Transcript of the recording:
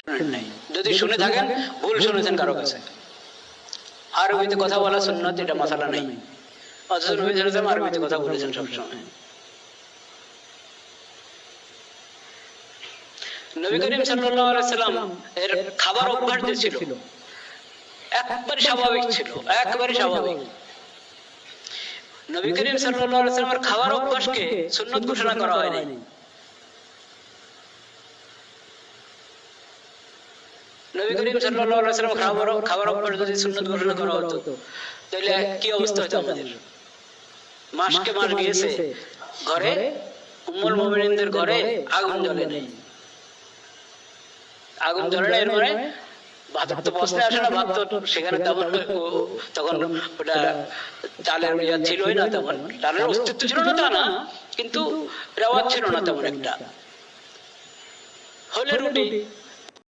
নাই, যদি শুনে থাকেন ভুল শুনেছেন কারো কাছে। আরবিতে কথা বলা সুন্নাত, এটা মাসালা নাই, অথচ নবী সাল্লাল্লাহু আলাইহি ওয়াসাল্লাম আরবিতে কথা বলেছেন সবসময়। নবী করিম সাল্লাল্লাহু আলাইহি ওয়াসাল্লাম এর খাবার অভ্যাস যে ছিল একবারে স্বাভাবিক ছিল, একবারে স্বাভাবিক। নবী করিম সাল্লাল্লাহু আলাইহি ওয়াসাল্লামের খাবার অভ্যাসকে সুন্নাত ঘোষণা করা হয়নি। নবী করিম সাল্লাল্লাহু আলাইহি ওয়াসাল্লাম খাবার অভ্যাস যদি সুন্নাত ঘোষণা করা হতো তাহলে কি অবস্থা হতো আমাদের? মাসকে মাস গিয়েছে, ঘরে উম্মুল মুমিনিনদের ঘরে আগুন জ্বলে নেই, আগুন জ্বলে না, এর মানে ভাতের তো প্রশ্নে আসে না, ভাত তো সেখানে তখন ওটা চালের ইয়া ছিলই না, তেমন চালের অস্তিত্ব ছিল না তা না, কিন্তু রেওয়াজ ছিল না তেমন একটা। হলে রুটি,